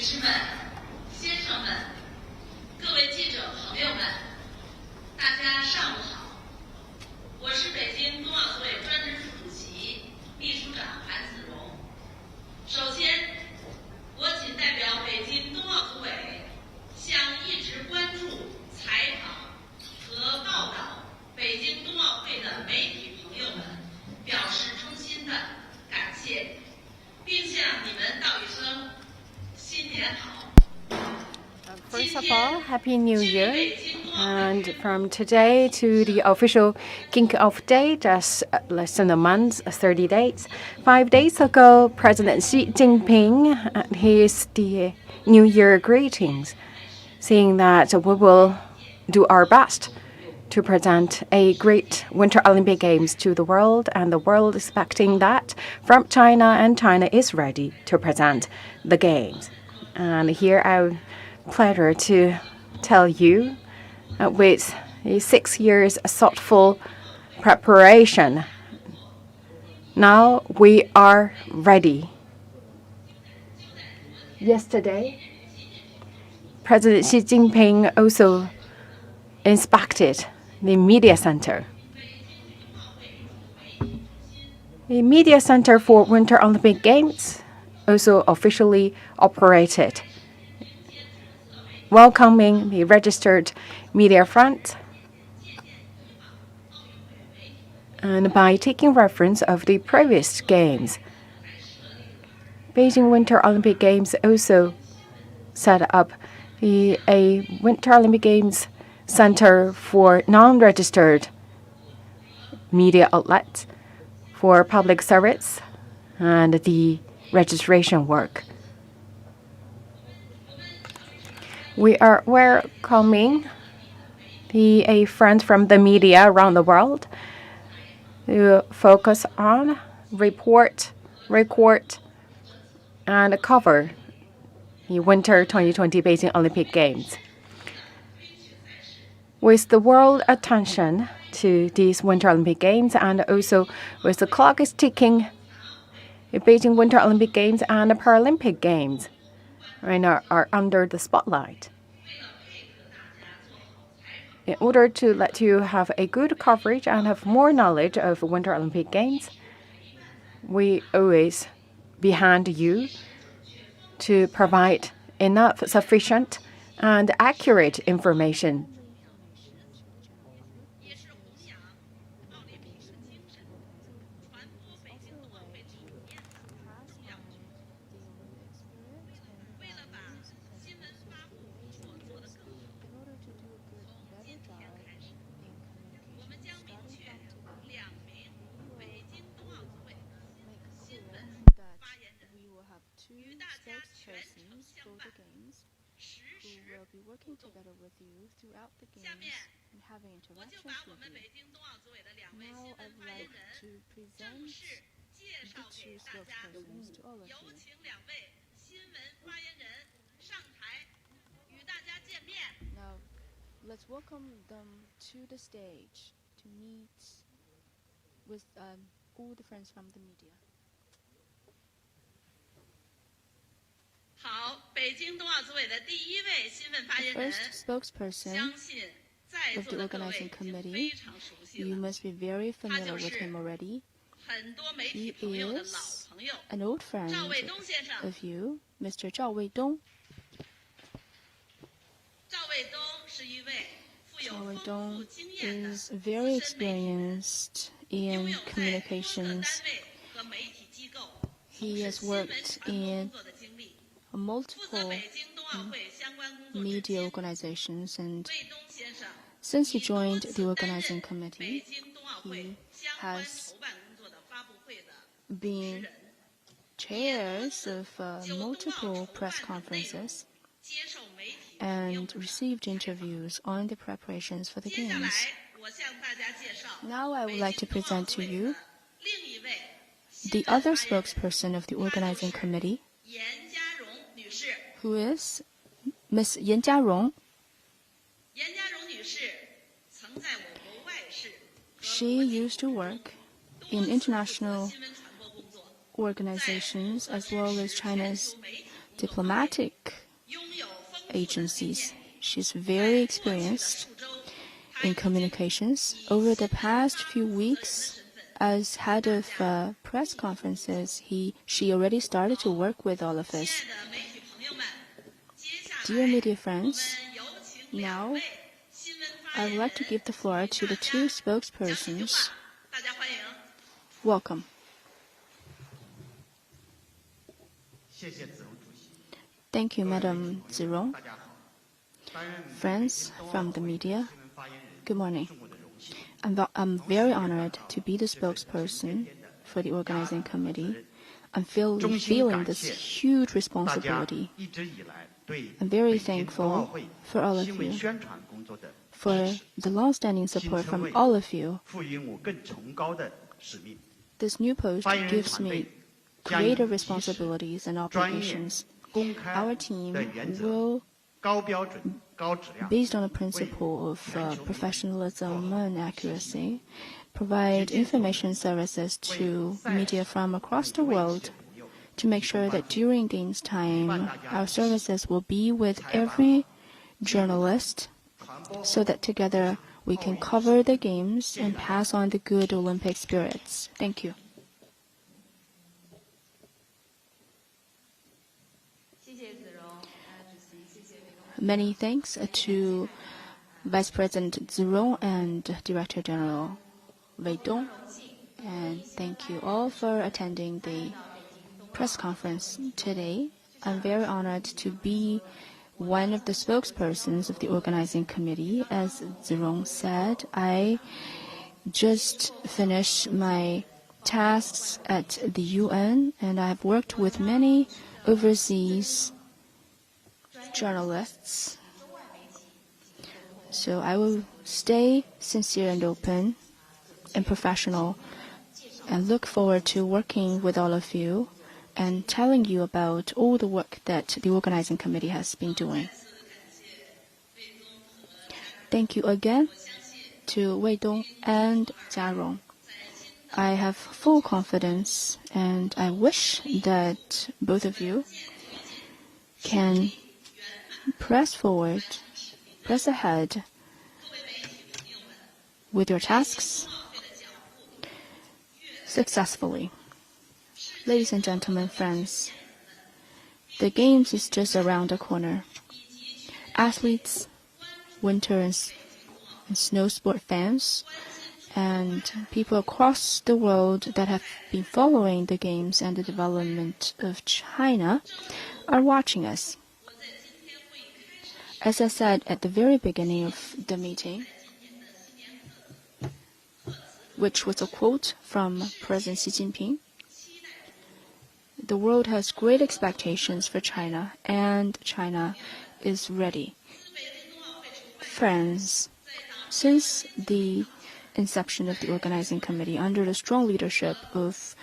士们、先生们、各位记者朋友们，大家上午好。我是北京冬奥组委专职副主席、秘书长韩子荣。首先，我谨代表北京冬奥组委，向一直关注、采访和报道北京冬奥会的媒体朋友们表示衷心的感谢，并向你们道一声新年好。First of all, Happy New Year. And from today to the official kick-off day, just less than a month, 30 days. 5 days ago, President Xi Jinping had his New Year greetings, saying that we will do our best to present a great Winter Olympic Games to the world, and the world is expecting that from China, and China is ready to present the Games. And here I pleasure to tell you with 6 years thoughtful preparation, now we are ready. Yesterday, President Xi Jinping also inspected the media center. The media center for Winter Olympic Games also officially operated, welcoming the registered media front. And by taking reference of the previous games, Beijing Winter Olympic Games also set up a Winter Olympic Games center for non-registered media outlets for public service and the registration work. We are welcoming a friend from the media around the world to focus on, report, record, and cover the Winter 2020 Beijing Olympic Games. With the world attention to these Winter Olympic Games, and also with the clock is ticking, the Beijing Winter Olympic Games and the Paralympic Games right now are under the spotlight. In order to let you have a good coverage and have more knowledge of Winter Olympic Games, we always behind you to provide enough, sufficient, and accurate information. Spokespersons for the Games who will be working together with you throughout the Games and having interactions with you. Now I would like to present the two spokespersons to all of you. Now let's welcome them to the stage to meet with all the friends from the media. The first spokesperson of the organizing committee, you must be very familiar with him already. He is an old friend of you, Mr. Zhao Weidong. Zhao Weidong is very experienced in communications. He has worked in multiple media organizations, and since he joined the organizing committee, he has been chairs of multiple press conferences and received interviews on the preparations for the Games. Now I would like to present to you the other spokesperson of the organizing committee, who is Ms. Yan Jiarong. She used to work in international organizations as well as China's diplomatic agencies. She's very experienced in communications. Over the past few weeks, as head of press conferences, she already started to work with all of us. Dear media friends, now I would like to give the floor to the two spokespersons. Welcome. Thank you, Madam Zirong. Friends from the media, good morning. I'm very honored to be the spokesperson for the organizing committee. I'm feeling this huge responsibility. I'm very thankful for all of you, for the long-standing support from all of you. This new post gives me greater responsibilities and obligations. Our team will, based on the principle of professionalism and accuracy, provide information services to media from across the world to make sure that during Games time, our services will be with every journalist so that together we can cover the Games and pass on the good Olympic spirits. Thank you. Many thanks to Vice President Zirong and Director General Wei Dong. And thank you all for attending the press conference today. I'm very honored to be one of the spokespersons of the organizing committee. As Zirong said, I just finished my tasks at the UN, and I have worked with many overseas journalists. So I will stay sincere and open and professional and look forward to working with all of you and telling you about all the work that the organizing committee has been doing. Thank you again to Wei Dong and Jia Rong. I have full confidence, and I wish that both of you can press forward, press ahead with your tasks successfully. Ladies and gentlemen, friends, the Games is just around the corner. Athletes, winter and snow sport fans, and people across the world that have been following the Games and the development of China are watching us. As I said at the very beginning of the meeting, which was a quote from President Xi Jinping, the world has great expectations for China, and China is ready. Friends, since the inception of the organizing committee under the strong leadership of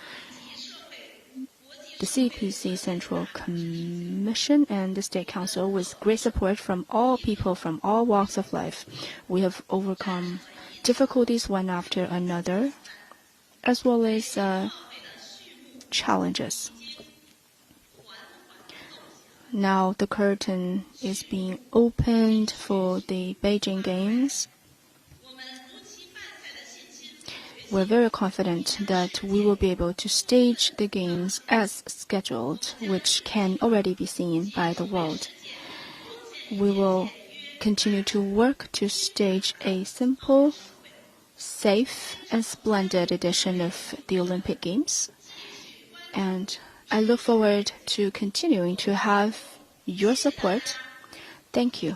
the CPC Central Commission and the State Council, with great support from all people from all walks of life, we have overcome difficulties one after another, as well as challenges. Now the curtain is being opened for the Beijing Games. We're very confident that we will be able to stage the Games as scheduled, which can already be seen by the world. We will continue to work to stage a simple, safe, and splendid edition of the Olympic Games. And I look forward to continuing to have your support. Thank you.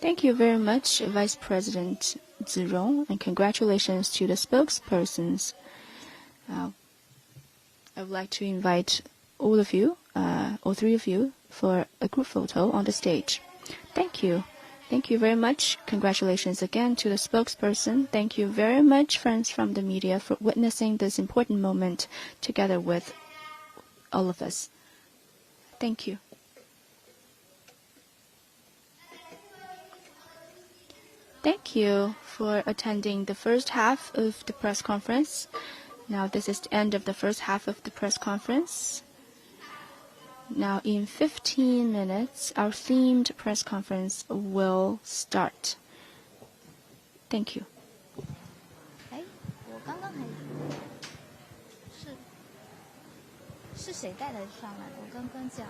Thank you very much, Vice President Zirong, and congratulations to the spokespersons. I would like to invite all of you, all three of you, for a group photo on the stage. Thank you. Thank you very much. Congratulations again to the spokesperson. Thank you very much, friends from the media, for witnessing this important moment together with all of us. Thank you. Thank you for attending the first half of the press conference. Now this is the end of the first half of the press conference. Now, in 15 minutes, our themed press conference will start. Thank you. 哎，我刚刚还是谁带的上来的？我刚刚讲。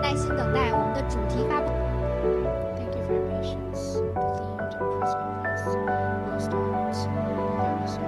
耐心等待我们的主题发布。 Thank you for your patience. The themed press conference will start very soon. Thank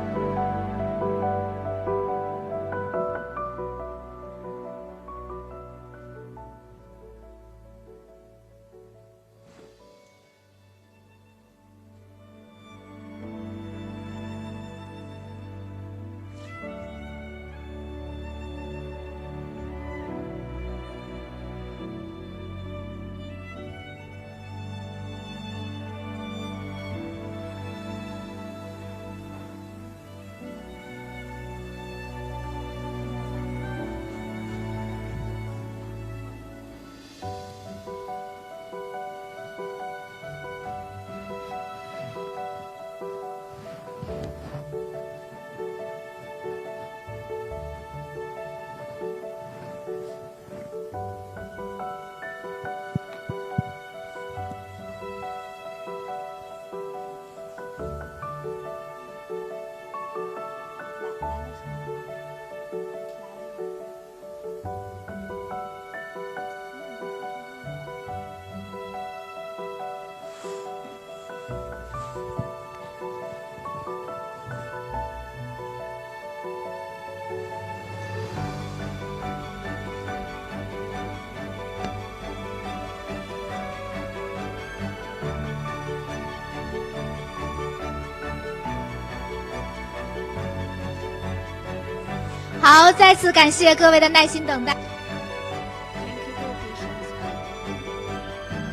好，再次感谢各位的耐心等待。 Thank you for your patience.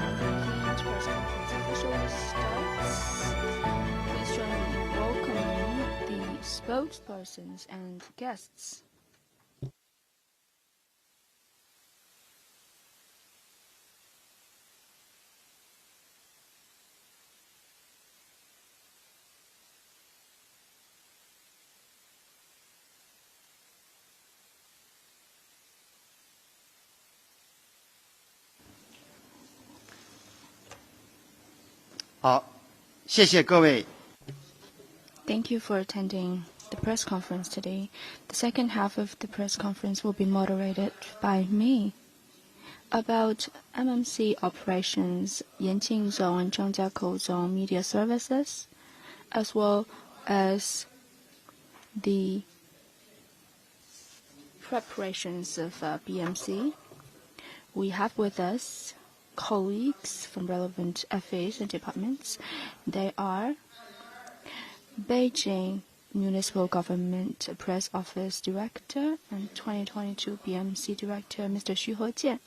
The themed press conference officially starts. Please join me in welcoming the spokespersons and guests. Thank you for attending the press conference today. The second half of the press conference will be moderated by me. About MMC operations, Yanqing Zone and Zhangjiakou Zone Media Services, as well as the preparations of BMC. We have with us colleagues from relevant FAs and departments. They are Beijing Municipal Government Press Office Director and 2022 BMC Director, Mr. Xu Hejian,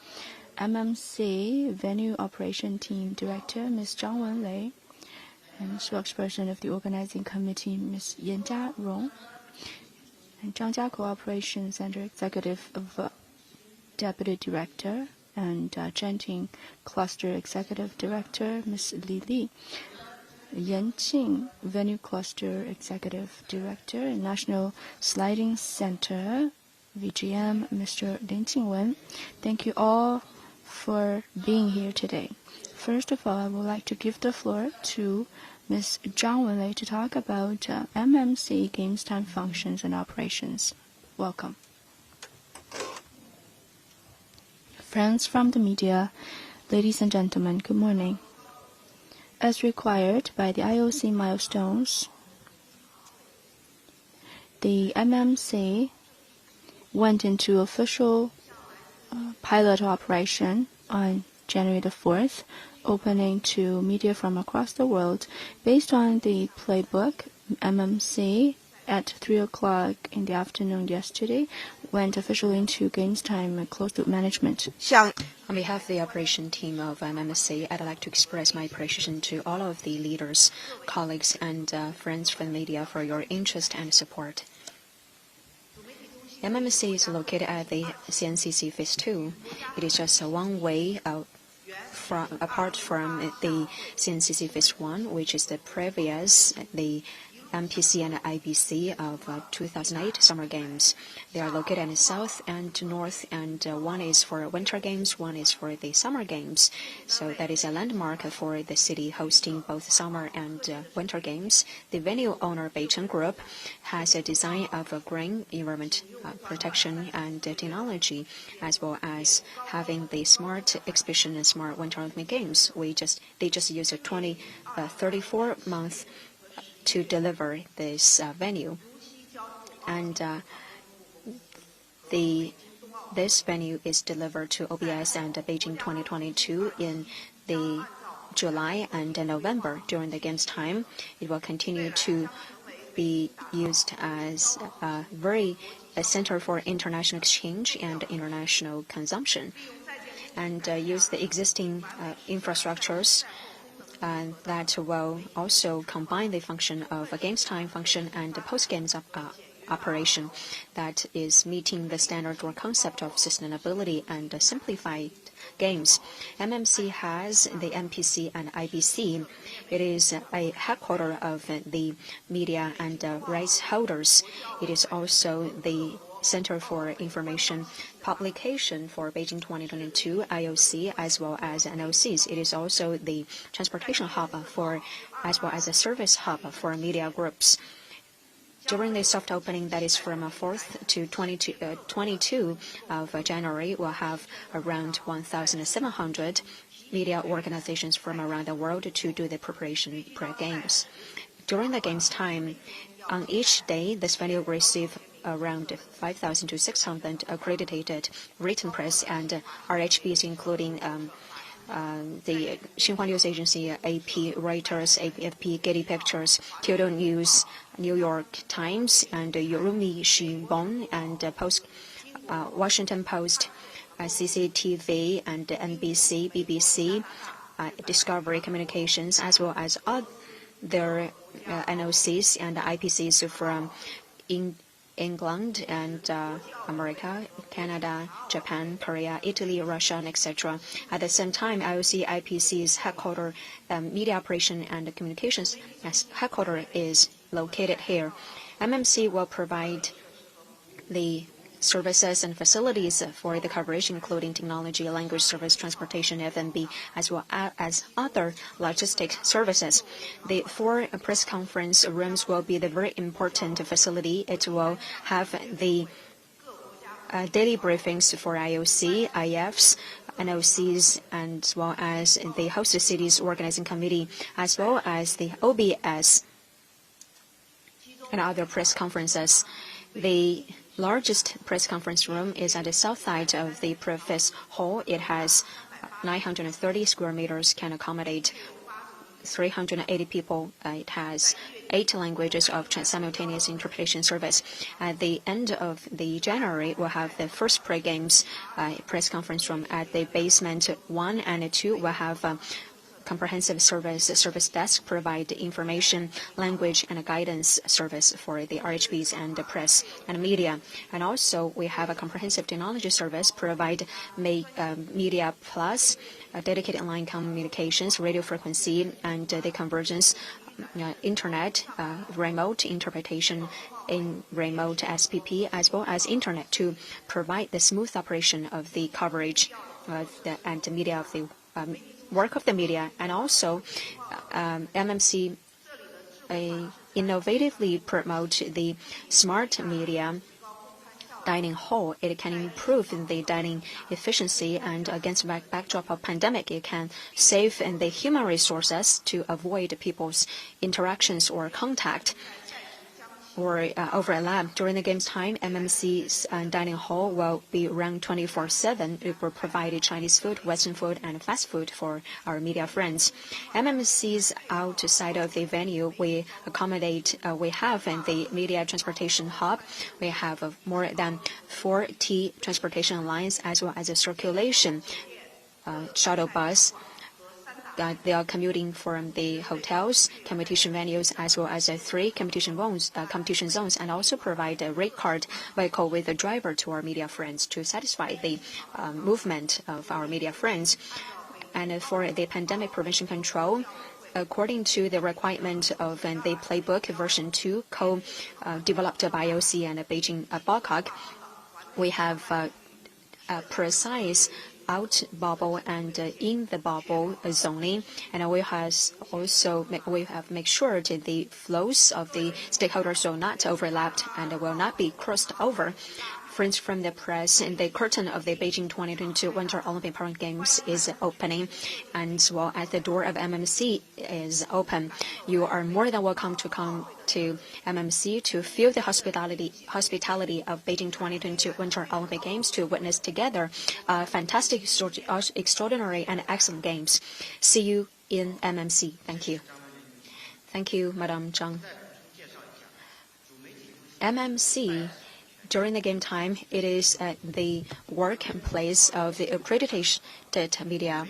MMC Venue Operation Team Director, Ms. Zhang Wenlei, and spokesperson of the organizing committee, Ms. Yan Jiarong, and Zhangjiakou Operation Center Executive Deputy Director and Zhenting Cluster Executive Director, Ms. Li Li. Yanqing Venue Cluster Executive Director and National Sliding Center, VGM, Mr. Lin Jingwen. Thank you all for being here today. First of all, I would like to give the floor to Ms. Zhang Wenlei to talk about MMC Games Time functions and operations. Welcome. Friends from the media, ladies and gentlemen, good morning. As required by the IOC milestones, the MMC went into official pilot operation on January the 4th, opening to media from across the world. Based on the playbook, MMC at 3 o'clock in the afternoon yesterday went officially into games time and closed-loop management. On behalf of the operation team of MMC, I'd like to express my appreciation to all of the leaders, colleagues, and friends from the media for your interest and support. MMC is located at the CNCC Phase 2. It is just one way apart from the CNCC Phase 1, which is the previous, the MPC and IBC of 2008 Summer Games. They are located in the south and north, and one is for Winter Games, one is for the Summer Games. So that is a landmark for the city hosting both Summer and Winter Games. The venue owner, Beijing Group, has a design of a green environment protection and technology, as well as having the smart exhibition and smart Winter Olympic Games. They just use a 34 month to deliver this venue, and this venue is delivered to OBS and Beijing 2022 in the July and November. During the games time, it will continue to be used as a center for international exchange and international consumption, and use the existing infrastructures that will also combine the function of a games time function and a post-games operation that is meeting the standard or concept of sustainability and simplified games. MMC has the MPC and IBC. It is a headquarters of the media and rights holders. It is also the Center for Information Publication for Beijing 2022 IOC as well as NOCs. It is also the transportation hub as well as a service hub for media groups. During the soft opening, that is from 4th to 22 of January, we'll have around 1,700 media organizations from around the world to do the preparation pre-games. During the games time, on each day, this venue will receive around 5,000 to 600 accredited written press and RHBs, including the Xinhua News Agency, AP, Reuters, AFP, Getty Pictures, Kyoto News, New York Times, and Yorumi Shinbon, and Washington Post, CCTV, and NBC, BBC, Discovery Communications, as well as other NOCs and IPCs from England and America, Canada, Japan, Korea, Italy, Russia, and etc. At the same time, IOC IPC's headquarters, media operation and communications headquarters is located here. MMC will provide the services and facilities for the collaboration, including technology, language service, transportation, F&B, as well as other logistic services. The 4 press conference rooms will be the very important facility. It will have the daily briefings for IOC, IFs, NOCs, and as well as the host cities organizing committee, as well as the OBS and other press conferences. The largest press conference room is at the south side of the Preface Hall. It has 930 square meters, can accommodate 380 people. It has 8 languages of simultaneous interpretation service. At the end of the January, we'll have the first pre-games press conference room at the basement 1 and 2. We'll have comprehensive service desk provide information, language, and guidance service for the RHBs and the press and media. And also, we have a comprehensive technology service provide Media Plus, dedicated online communications, radio frequency, and the convergence, internet, remote interpretation in remote SPP, as well as internet to provide the smooth operation of the coverage and the media of the work of the media. And also MMC innovatively promote the smart media dining hall. It can improve the dining efficiency, and against the backdrop of pandemic, it can save the human resources to avoid people's interactions or contact or overlap. During the games time, MMC's dining hall will be run 24/7. It will provide Chinese food, Western food, and fast food for our media friends. MMC's outside of the venue, we accommodate, we have the media transportation hub. We have more than 40 transportation lines, as well as a circulation shuttle bus. They are commuting from the hotels, competition venues, as well as 3 competition zones, and also provide a rate card vehicle with a driver to our media friends to satisfy the movement of our media friends. And for the pandemic prevention control, according to the requirement of the playbook version 2, co-developed by IOC and Beijing Bangkok, we have precise out bubble and in the bubble zoning, and we have made sure that the flows of the stakeholders will not overlap and will not be crossed over. Friends from the press, the curtain of the Beijing 2022 Winter Olympic Park Games is opening, and well, as the door of MMC is open, you are more than welcome to come to MMC to feel the hospitality of Beijing 2022 Winter Olympic Games, to witness together fantastic, extraordinary, and excellent games. See you in MMC. Thank you. Thank you, Madam Zhang. MMC. During the game time, it is the workplace of the accredited media.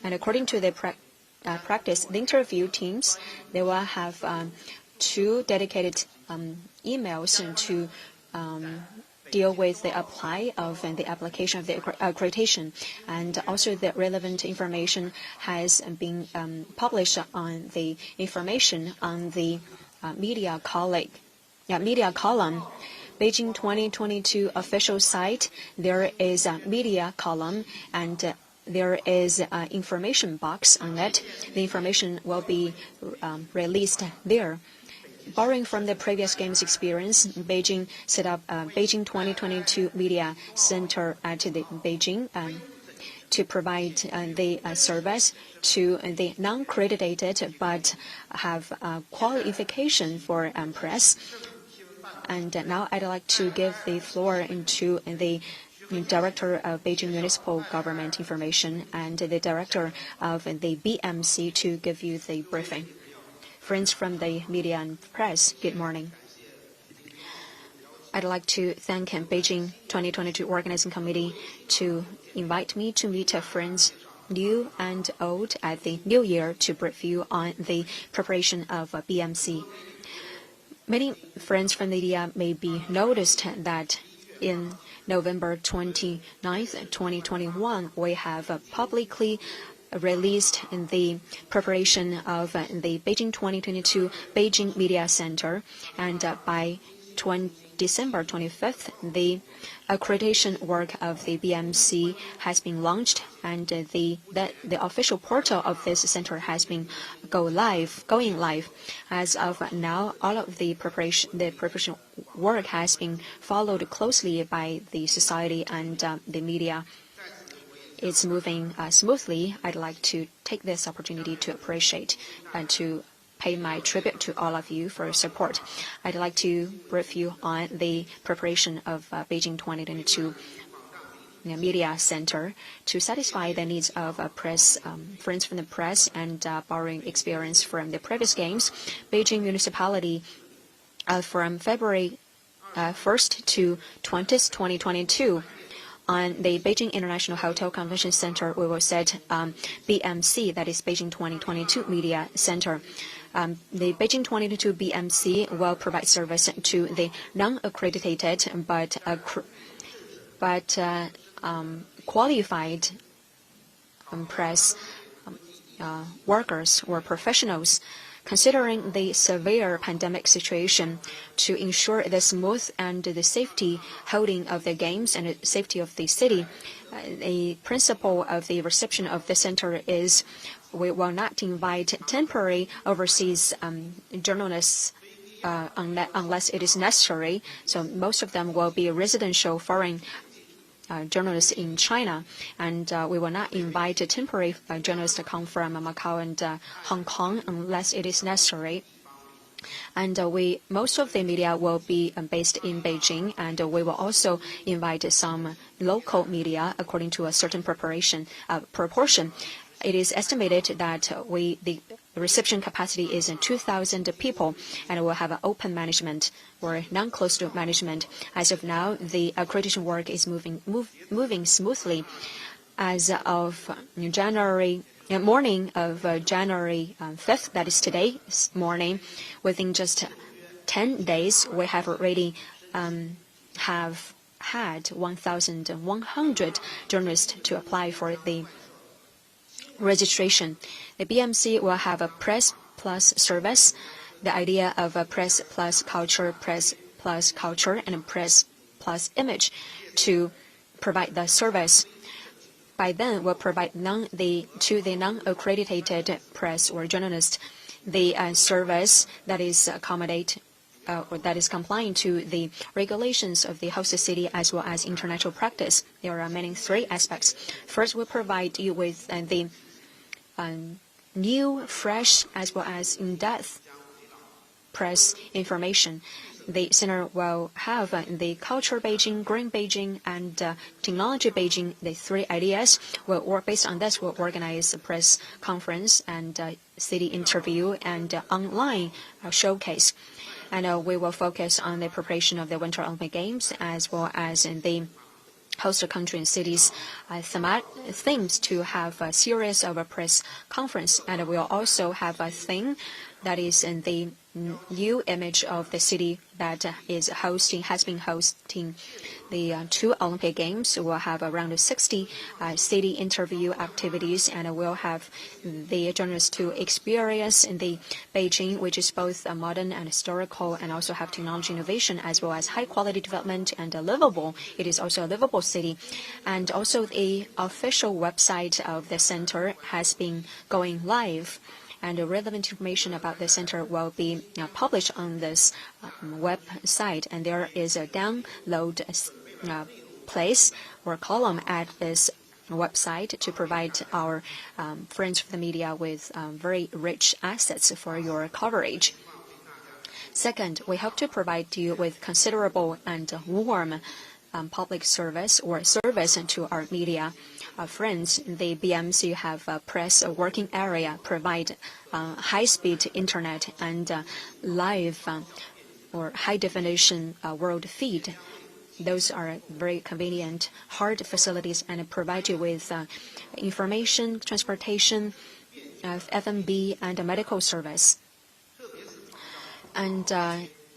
And according to the practice, the interview teams, they will have 2 dedicated emails to deal with the apply of and the application of the accreditation. And also the relevant information has been published on the information on the media column. Beijing 2022 official site, there is a media column and there is an information box on it. The information will be released there. Borrowing from the previous games experience, Beijing set up a Beijing 2022 Media Center at the Beijing to provide the service to the non-accredited but have qualification for press. And now I'd like to give the floor to the Director of Beijing Municipal Government Information and the Director of the BMC to give you the briefing. Friends from the media and press, good morning. I'd like to thank Beijing 2022 Organizing Committee to invite me to meet friends new and old at the New Year to brief you on the preparation of BMC. Many friends from the media may be noticed that in November 29th, 2021, we have publicly released the preparation of the Beijing 2022 Beijing Media Center, and by December 25th, the accreditation work of the BMC has been launched, and the official portal of this center has been going live. As of now, all of the preparation work has been followed closely by the society and the media. It's moving smoothly. I'd like to take this opportunity to appreciate and to pay my tribute to all of you for your support. I'd like to brief you on the preparation of Beijing 2022 Media Center to satisfy the needs of press, friends from the press, and borrowing experience from the previous games. Beijing municipality from February 1st to 20th, 2022. On the Beijing International Hotel Convention Center, we will set BMC, that is Beijing 2022 Media Center. The Beijing 2022 BMC will provide service to the non-accredited but qualified press workers or professionals. Considering the severe pandemic situation, to ensure the smooth and the safety holding of the games and the safety of the city, the principle of the reception of the center is we will not invite temporary overseas journalists unless it is necessary. So most of them will be residential foreign journalists in China, and we will not invite temporary journalists to come from Macau and Hong Kong unless it is necessary. And most of the media will be based in Beijing, and we will also invite some local media according to a certain proportion. It is estimated that the reception capacity is 2,000 people, and we'll have an open management or non-closed management. As of now, the accreditation work is moving smoothly. As of morning of January 5th, that is today's morning, within just 10 days, we have already have had 1,100 journalists to apply for the registration. The BMC will have a press plus service. The idea of a press plus culture, and press plus image to provide the service. By then, we'll provide to the non-accredited press or journalist the service that is or that is compliant to the regulations of the host city as well as international practice. There are mainly three aspects. First, we'll provide you with the new, fresh, as well as in-depth press information. The center will have the Culture Beijing, Green Beijing, and Technology Beijing. The three ideas will work based on this. We'll organize a press conference and city interview and online showcase. And we will focus on the preparation of the Winter Olympic Games as well as in the host country and cities themes to have a series of a press conference. And we'll also have a theme that is in the new image of the city that has been hosting the 2 Olympic Games. We'll have around 60 city interview activities, and we'll have the journalists to experience in the Beijing, which is both modern and historical, and also have technology innovation as well as high quality development and livable. It is also a livable city. And also the official website of the center has been going live. And relevant information about the center will be published on this website. And there is a download place or column at this website to provide our friends from the media with very rich assets for your coverage. Second, we hope to provide you with considerable and warm public service or service to our media friends. The BMC have a press working area, provide high-speed internet and live or high-definition world feed. Those are very convenient, hard facilities and provide you with information, transportation, F&B, and medical service. And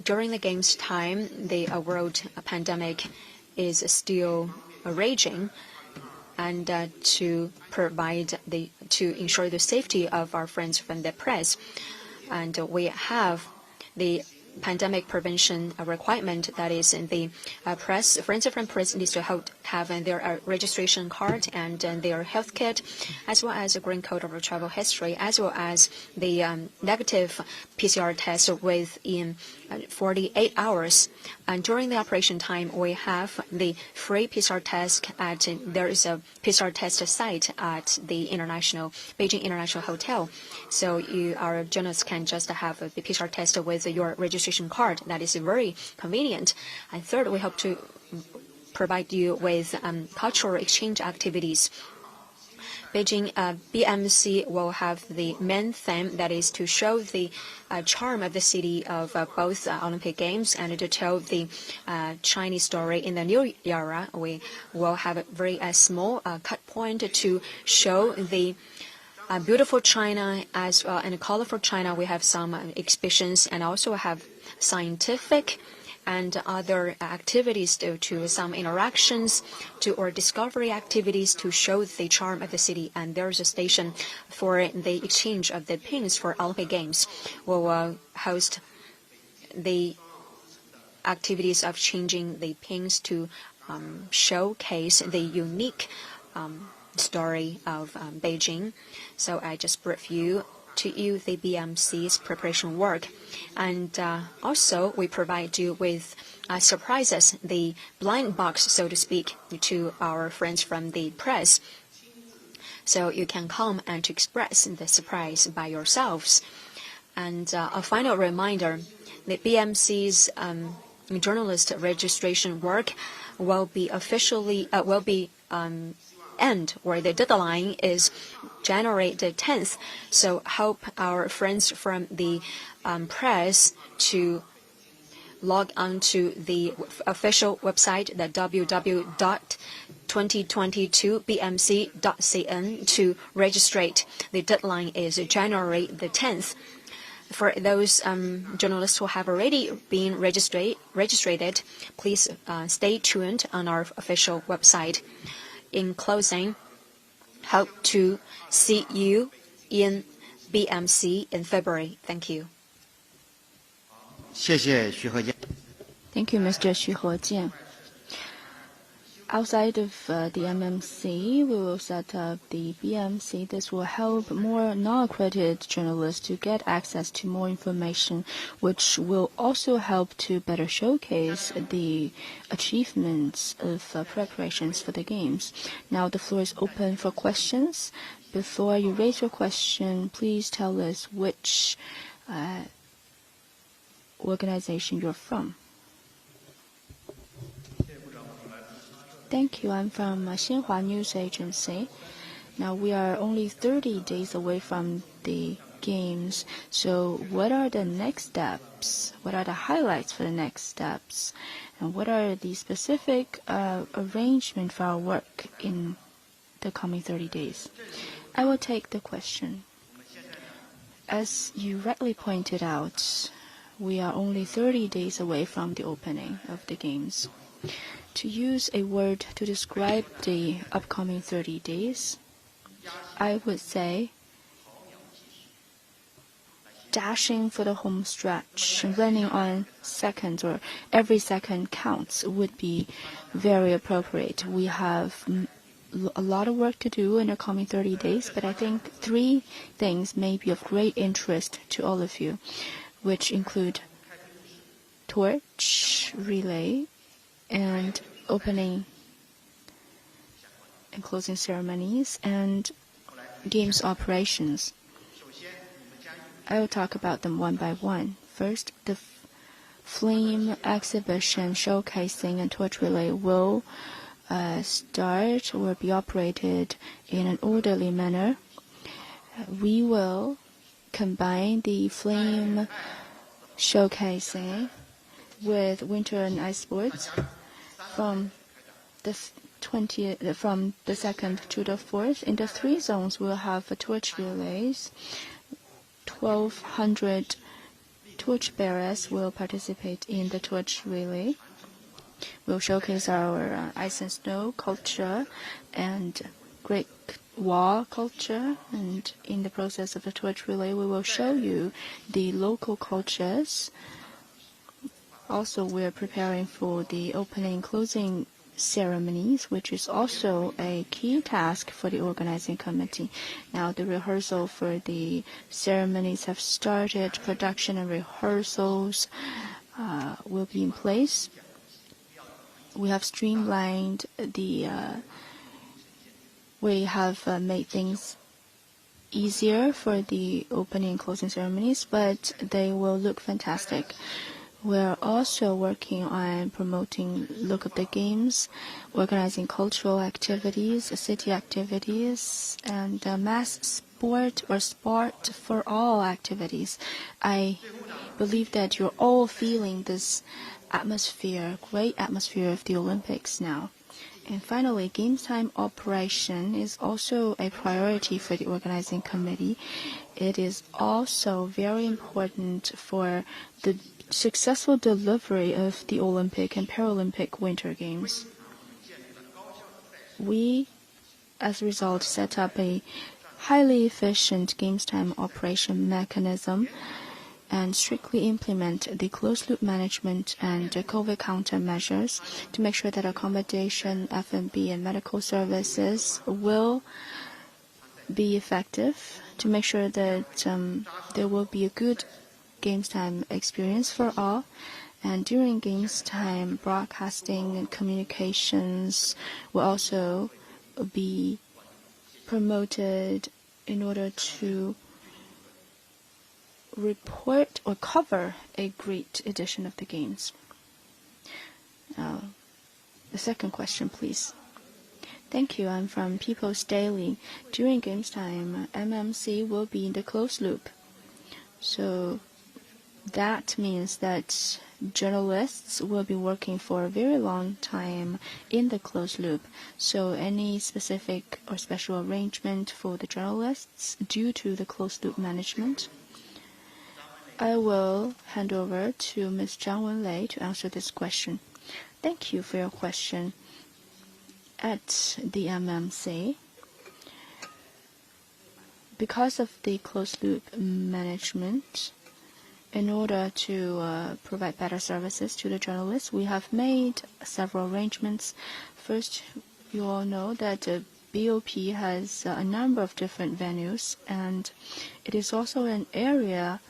during the games time, the world pandemic is still raging, and to ensure the safety of our friends from the press, and we have the pandemic prevention requirement that is in the press. Friends from press needs to have their registration card and their health kit, as well as a green code of travel history, as well as the negative PCR test within 48 hours. And during the operation time, we have the free PCR test there is a PCR test site at the Beijing International Hotel. So our journalists can just have the PCR test with your registration card. That is very convenient. And third, we hope to provide you with cultural exchange activities. Beijing BMC will have the main theme that is to show the charm of the city of both Olympic Games and to tell the Chinese story in the new era. We will have a very small cut point to show the beautiful China as well and colorful China. We have some exhibitions and also have scientific and other activities to some interactions or discovery activities to show the charm of the city. And there's a station for the exchange of the pins for Olympic Games. We'll host the activities of changing the pins to showcase the unique story of Beijing. So I just brief you the BMC's preparation work. And also we provide you with surprises, the blind box, so to speak, to our friends from the press. So you can come and to express the surprise by yourselves. And a final reminder, the BMC's journalist registration work will be officially end, or the deadline is January the 10th. So hope our friends from the press to log on to the official website, the www.2022bmc.cn to register. The deadline is January the 10th. For those journalists who have already been registered, please stay tuned on our official website. In closing, hope to see you in BMC in February. Thank you. 谢谢徐和建。 Thank you, Mr. Xu Hejian. Outside of the MMC, we will set up the BMC. This will help more non-accredited journalists to get access to more information, which will also help to better showcase the achievements of preparations for the games. Now the floor is open for questions. Before you raise your question, please tell us which organization you're from. Thank you. I'm from Xinhua News Agency. Now we are only 30 days away from the games. So what are the next steps? What are the highlights for the next steps? And what are the specific arrangement for our work in the coming 30 days? I will take the question. As you rightly pointed out, we are only 30 days away from the opening of the games. To use a word to describe the upcoming 30 days, I would say dashing for the home stretch, running on seconds or every second counts would be very appropriate. We have a lot of work to do in the coming 30 days, but I think 3 things may be of great interest to all of you, which include torch relay and opening and closing ceremonies and games operations. I will talk about them one by one. First, the flame exhibition, showcasing, and torch relay will start or be operated in an orderly manner. We will combine the flame showcasing with winter and ice sports from the 2nd to the 4th. In the 3 zones, we'll have torch relays. 1,200 torch bearers will participate in the torch relay. We'll showcase our ice and snow culture and Great Wall culture. And in the process of the torch relay, we will show you the local cultures. Also, we're preparing for the opening and closing ceremonies, which is also a key task for the organizing committee. Now, the rehearsal for the ceremonies have started. Production and rehearsals will be in place. We have streamlined we have made things easier for the opening and closing ceremonies, but they will look fantastic. We're also working on promoting Look of the Games, organizing cultural activities, city activities, and mass sport or sport for all activities. I believe that you're all feeling this atmosphere, great atmosphere of the Olympics now. And finally, games time operation is also a priority for the organizing committee. It is also very important for the successful delivery of the Olympic and Paralympic Winter Games. We, as a result, set up a highly efficient games time operation mechanism and strictly implement the closed-loop management and COVID countermeasures to make sure that accommodation, F&B, and medical services will be effective, to make sure that there will be a good games time experience for all. And during games time, broadcasting and communications will also be promoted in order to report or cover a great edition of the games. Now, the second question, please. Thank you. I'm from People's Daily. During games time, MMC will be in the closed loop. So that means that journalists will be working for a very long time in the closed loop. So any specific or special arrangement for the journalists due to the closed loop management? I will hand over to Ms. Zhang Wenlei to answer this question. Thank you for your question. At the MMC, because of the closed-loop management, in order to provide better services to the journalists, we have made several arrangements. First, you all know that BOP has a number of different venues, and it is also an area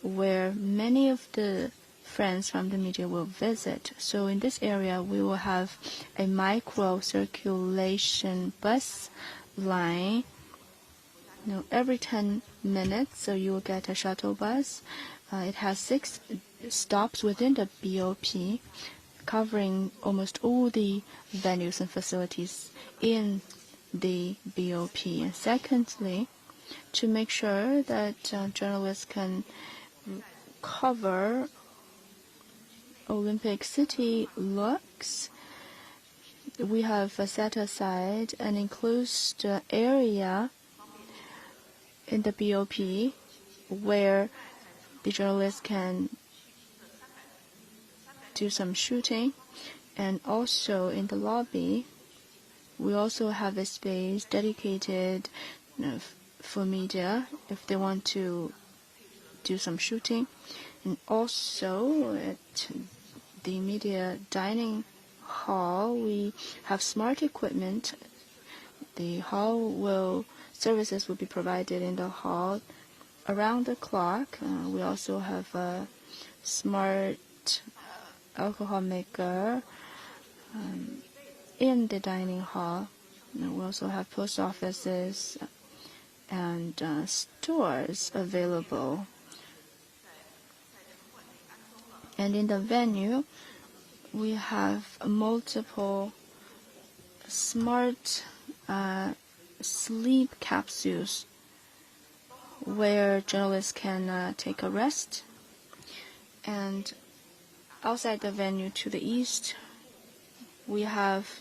where many of the friends from the media will visit. So in this area, we will have a micro-circulation bus line. Every 10 minutes, so you will get a shuttle bus. It has 6 stops within the BOP, covering almost all the venues and facilities in the BOP. And secondly, to make sure that journalists can cover Olympic City looks, we have set aside an enclosed area in the BOP where the journalists can do some shooting. And also in the lobby, we also have a space dedicated for media if they want to do some shooting. And also at the media dining hall, we have smart equipment. The services will be provided in the hall around the clock. We also have a smart alcohol maker in the dining hall. We also have post offices and stores available. And in the venue, we have multiple smart sleep capsules where journalists can take a rest. And outside the venue to the east, we have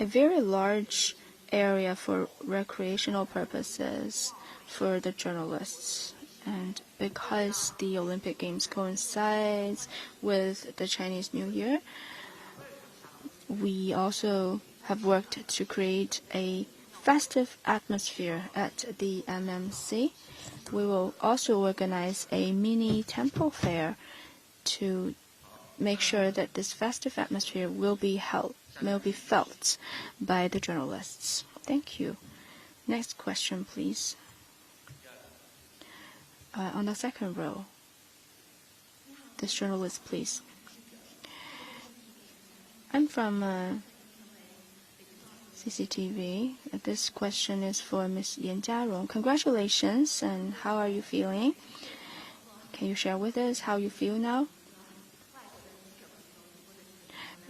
a very large area for recreational purposes for the journalists. And because the Olympic Games coincides with the Chinese New Year, we also have worked to create a festive atmosphere at the MMC. We will also organize a mini temple fair to make sure that this festive atmosphere will be felt by the journalists. Thank you. Next question, please. On the second row. This journalist, please. I'm from CCTV. This question is for Ms. Yan Jiarong. Congratulations, and how are you feeling? Can you share with us how you feel now?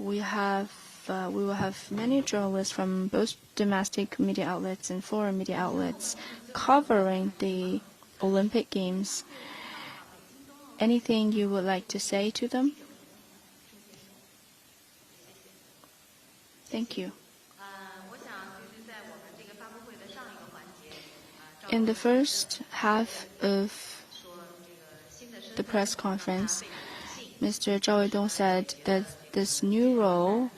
We will have many journalists from both domestic media outlets and foreign media outlets covering the Olympic Games. Anything you would like to say to them? Thank you. In the first half of the press conference, Mr. Zhao Weidong said that this new role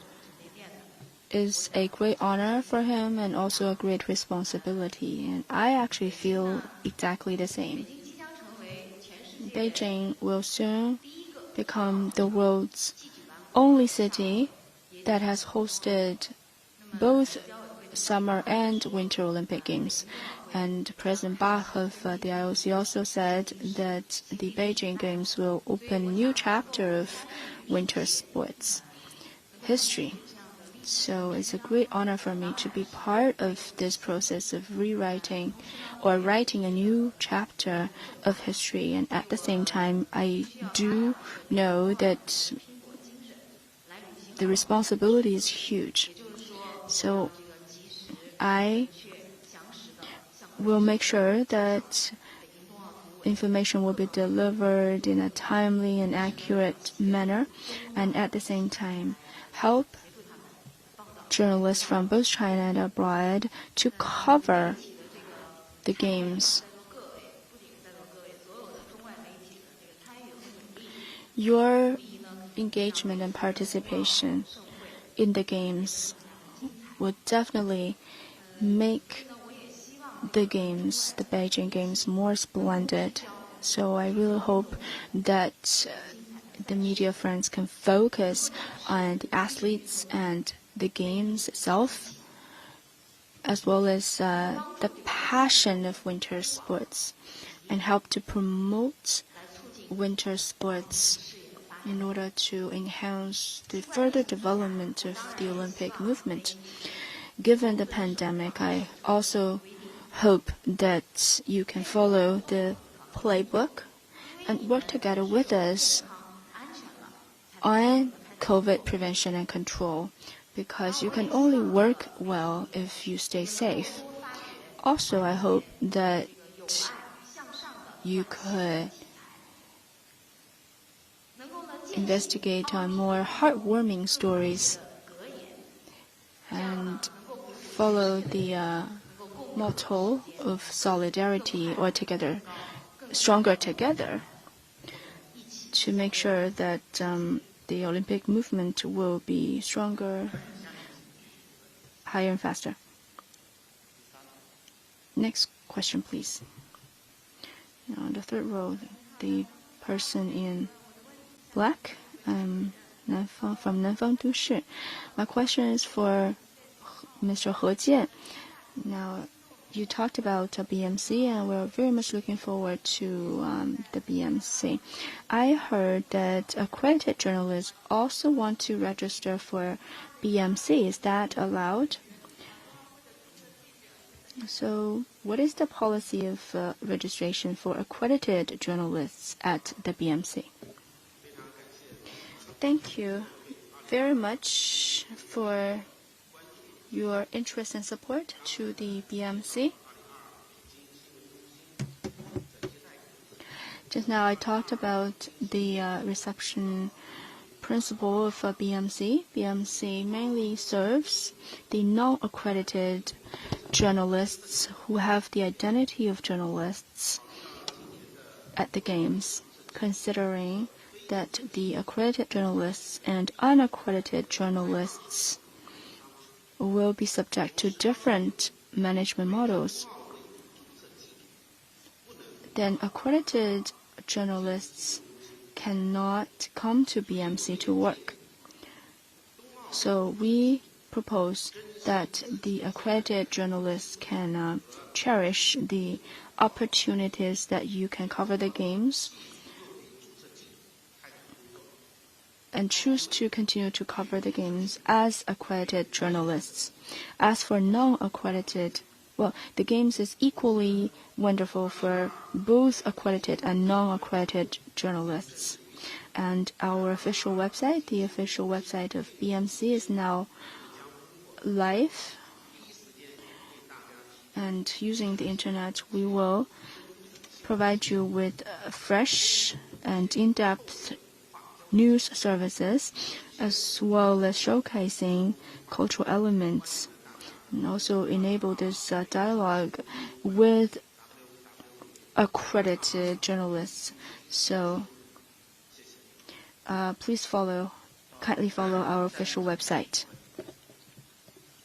is a great honor for him and also a great responsibility. And I actually feel exactly the same. Beijing will soon become the world's only city that has hosted both Summer and Winter Olympic Games. And President Bach of the IOC also said that the Beijing Games will open a new chapter of winter sports history. So it's a great honor for me to be part of this process of rewriting or writing a new chapter of history. And at the same time, I do know that the responsibility is huge. So I will make sure that information will be delivered in a timely and accurate manner, and at the same time help journalists from both China and abroad to cover the games. Your engagement and participation in the games would definitely make the games, the Beijing games, more splendid. So I really hope that the media friends can focus on the athletes and the games itself, as well as the passion of winter sports, and help to promote winter sports in order to enhance the further development of the Olympic movement. Given the pandemic, I also hope that you can follow the playbook and work together with us on COVID prevention and control, because you can only work well if you stay safe. Also, I hope that you could investigate on more heartwarming stories and follow the motto of solidarity, or together, stronger together, to make sure that the Olympic movement will be stronger, higher and faster. Next question, please. Now, on the third row, the person in black, from Nanfang Dushi. My question is for Mr. He Jian. Now, you talked about BMC, and we're very much looking forward to the BMC. I heard that accredited journalists also want to register for BMC. Is that allowed? So, what is the policy of registration for accredited journalists at the BMC? Thank you very much for your interest and support to the BMC. Just now I talked about the reception principle of BMC. BMC mainly serves the non-accredited journalists who have the identity of journalists at the Games, considering that the accredited journalists and unaccredited journalists will be subject to different management models. Then accredited journalists cannot come to BMC to work. So we propose that the accredited journalists can cherish the opportunities that you can cover the Games and choose to continue to cover the Games as accredited journalists. As for non-accredited, well, the Games is equally wonderful for both accredited and non-accredited journalists. And our official website, the official website of BMC, is now live. And using the internet, we will provide you with fresh and in-depth news services, as well as showcasing cultural elements, and also enable this dialogue with accredited journalists. So please kindly follow our official website.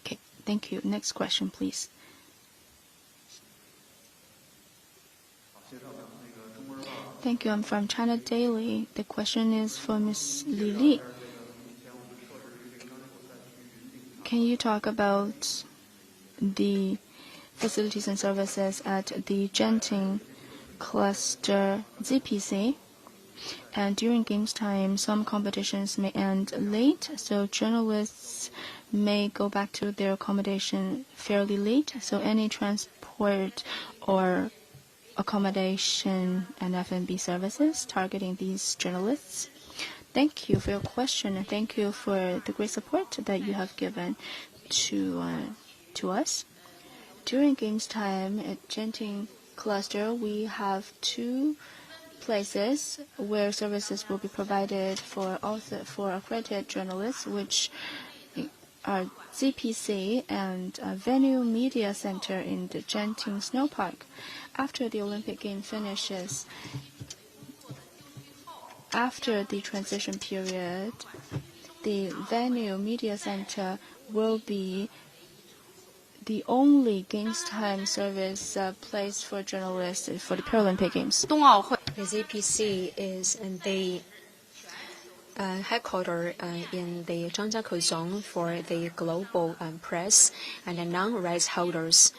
Okay, thank you. Next question, please. Thank you. I'm from China Daily. The question is for Ms. Li Li. Can you talk about the facilities and services at the Genting cluster ZPC? And during Games time, some competitions may end late, so journalists may go back to their accommodation fairly late. So any transport or accommodation and F&B services targeting these journalists? Thank you for your question, and thank you for the great support that you have given to us. During Games time at Genting cluster, we have 2 places where services will be provided for accredited journalists, which are ZPC and Venue Media Center in the Genting Snow Park. After the Olympic Game finishes, after the transition period, the Venue Media Center will be the only games time service place for journalists for the Paralympic Games. The ZPC is the headquarters in the Zhangjiakou zone for the global press and the non-rights holders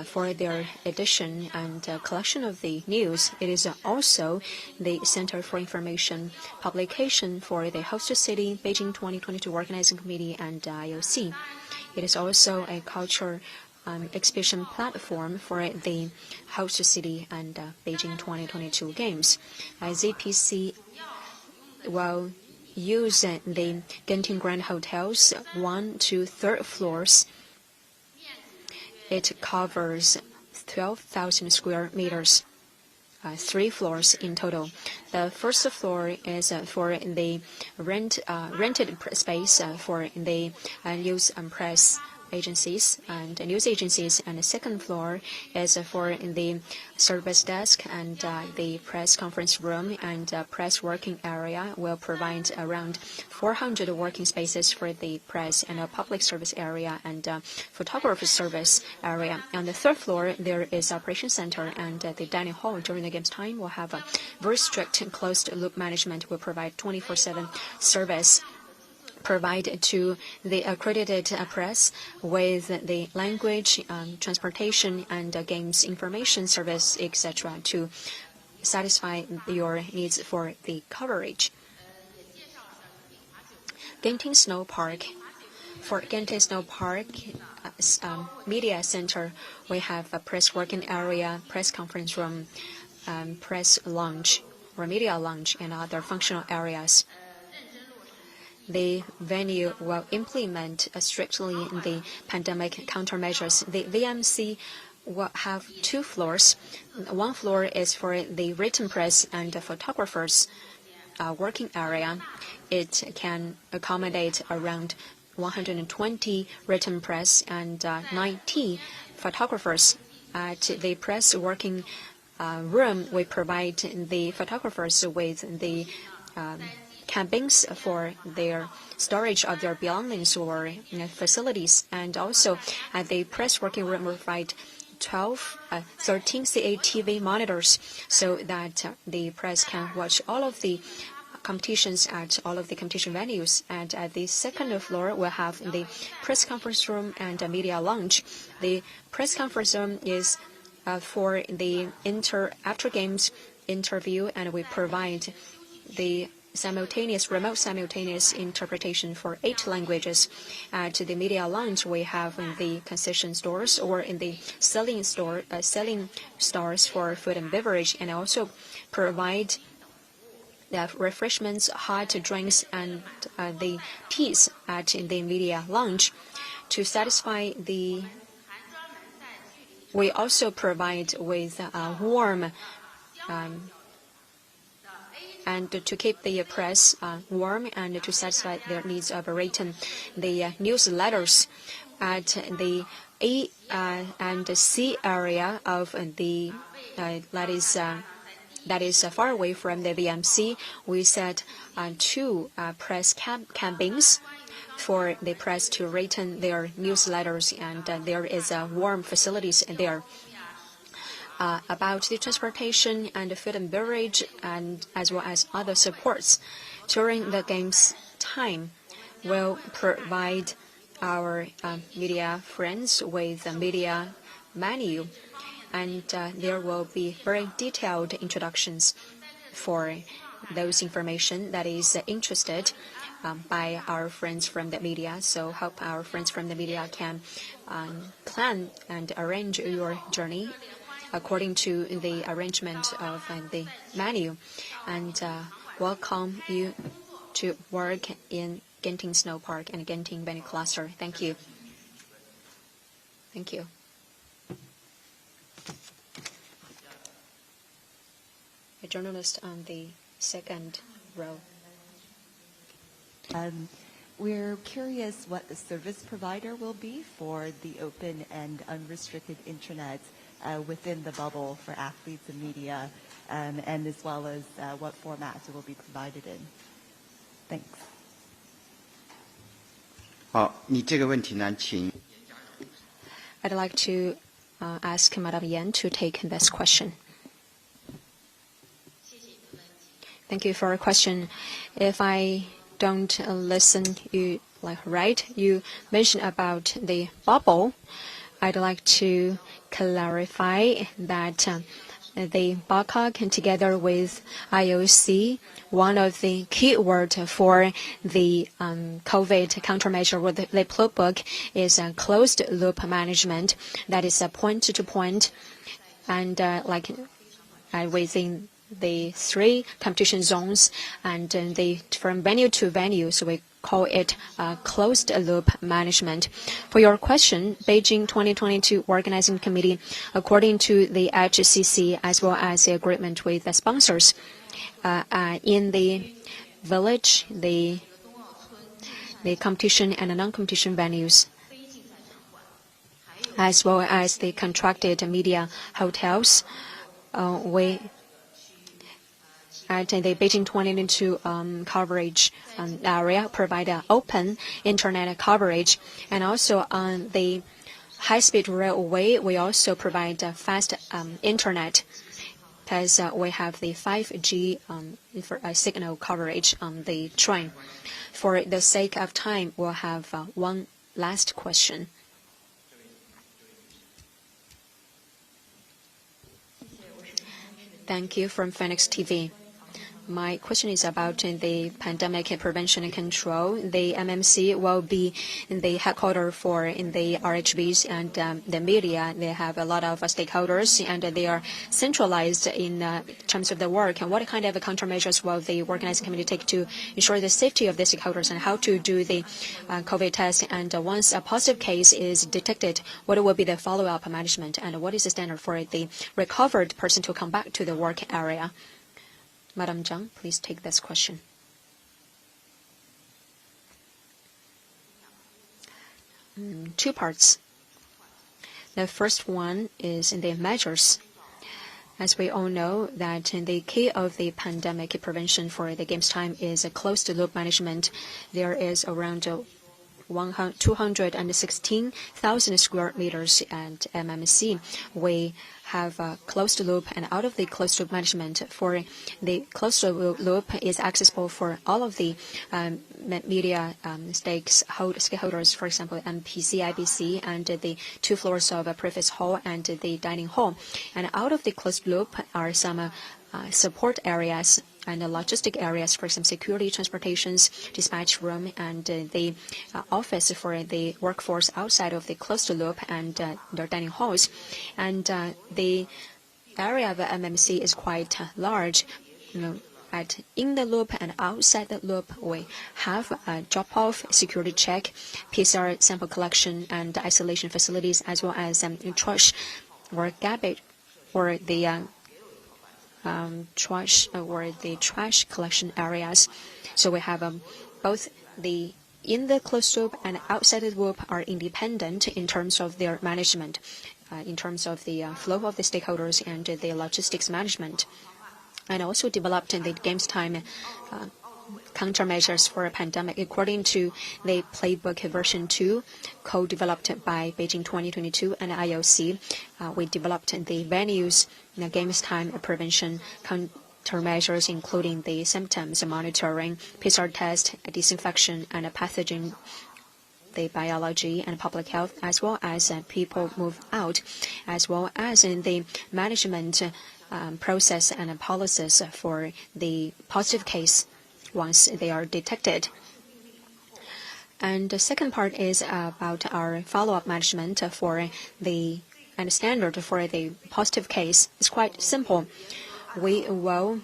for their edition and collection of the news. It is also the Center for Information Publication for the host city, Beijing 2022 Organizing Committee, and IOC. It is also a culture exhibition platform for the host city and Beijing 2022 Games. ZPC will use the Genting Grand Hotel's 1 to 3rd floors. It covers 12,000 square meters, 3 floors in total. The first floor is for the rented space for the news and press agencies and news agencies, and the second floor is for the service desk and the press conference room and press working area. Will provide around 400 working spaces for the press and a public service area and photographer service area. On the third floor, there is operation center and the dining hall. During the games time, will have a very strict and closed-loop management. Will provide 24/7 service. Provide to the accredited press with the language, transportation, and games information service, etc., to satisfy your needs for the coverage. Genting Snow Park. For Genting Snow Park Media Center, we have a press working area, press conference room, press lounge or media lounge, and other functional areas. The venue will implement strictly the pandemic countermeasures. The VMC will have 2 floors. One floor is for the written press and the photographers' working area. It can accommodate around 120 written press and 90 photographers. At the press working room, we provide the photographers with the cabins for their storage of their belongings or facilities, and also at the press working room we provide 13 CATV monitors so that the press can watch all of the competitions at all of the competition venues. And at the second floor, we'll have the press conference room and a media lounge. The press conference room is for the after games interview, and we provide the remote simultaneous interpretation for 8 languages. At the media lounge, we have in the concession stores or in the selling stores for food and beverage, and also provide the refreshments, hot drinks, and the teas at the media lounge. To satisfy the, we also provide with warm and to keep the press warm and to satisfy their needs of written the newsletters at the A and C area of the that is far away from the VMC. We set 2 press cabins for the press to written their newsletters, and there is warm facilities there. About the transportation and the food and beverage, and as well as other supports during the games time, will provide our media friends with a media menu, and there will be very detailed introductions for those information that is interested by our friends from the media. So hope our friends from the media can plan and arrange your journey according to the arrangement of the menu, and welcome you to work in Genting Snow Park and Genting Venue Cluster. Thank you. Thank you. A journalist on the second row. We're curious what the service provider will be for the open and unrestricted intranet within the bubble for athletes and media, and as well as what format it will be provided in. Thanks. 好，你这个问题呢，请 I'd like to ask Madam Yan to take this question. Thank you for your question. If I don't listen you right, you mentioned about the bubble. I'd like to clarify that the BACOC together with IOC, one of the key words for the COVID countermeasure with the playbook is closed loop management. That is a point-to-point and within the 3 competition zones and from venue to venue, so we call it closed loop management. For your question, Beijing 2022 Organizing Committee, according to the HCC as well as the agreement with the sponsors, in the village, the competition and non-competition venues, as well as the contracted media hotels, we at the Beijing 2022 coverage area provide open internet coverage, and also on the high-speed railway we also provide fast internet because we have the 5G signal coverage on the train. For the sake of time, we'll have one last question. Thank you from Phoenix TV. My question is about the pandemic prevention and control. The MMC will be in the headquarters for in the RHBs and the media. They have a lot of stakeholders and they are centralized in terms of the work. And what kind of countermeasures will the organizing committee take to ensure the safety of the stakeholders and how to do the COVID test? And once a positive case is detected, what will be the follow-up management? And what is the standard for the recovered person to come back to the work area? Madam Zhang, please take this question. Two parts. The first one is in the measures. As we all know that the key of the pandemic prevention for the games time is a closed-loop management. There is around 216,000 square meters at MMC. We have a closed loop, and out of the closed loop management, for the closed loop is accessible for all of the media stakeholders, for example, MPC, IBC, and the 2 floors of a preface hall and the dining hall. And out of the closed loop are some support areas and the logistic areas, for example, security, transportations, dispatch room, and the office for the workforce outside of the closed loop and their dining halls. And the area of MMC is quite large. In the loop and outside the loop, we have a drop-off, security check, PCR sample collection, and isolation facilities, as well as trash or garbage or the trash collection areas. So we have both the in the closed loop and outside the loop are independent in terms of their management, in terms of the flow of the stakeholders and the logistics management, and also developed in the games time countermeasures for a pandemic according to the playbook version 2, co-developed by Beijing 2022 and IOC. We developed the venues games time prevention countermeasures, including the symptoms monitoring, PCR test, disinfection, and pathogen, the biology and public health, as well as people move out, as well as in the management process and policies for the positive case once they are detected. And the second part is about our follow-up management for the and standard for the positive case. It's quite simple. We will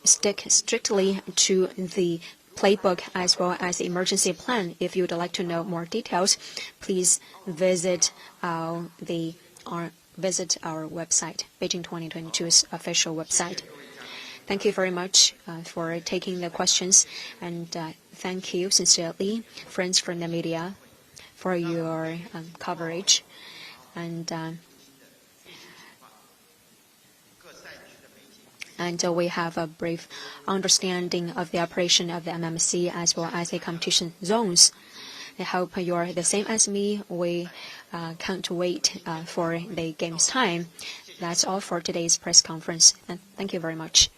stick strictly to the playbook as well as the emergency plan. If you would like to know more details, please visit our website, Beijing 2022's official website. Thank you very much for taking the questions, and thank you sincerely, friends from the media, for your coverage. And we have a brief understanding of the operation of the MMC as well as the competition zones. I hope you're the same as me. We can't wait for the games time. That's all for today's press conference. And thank you very much.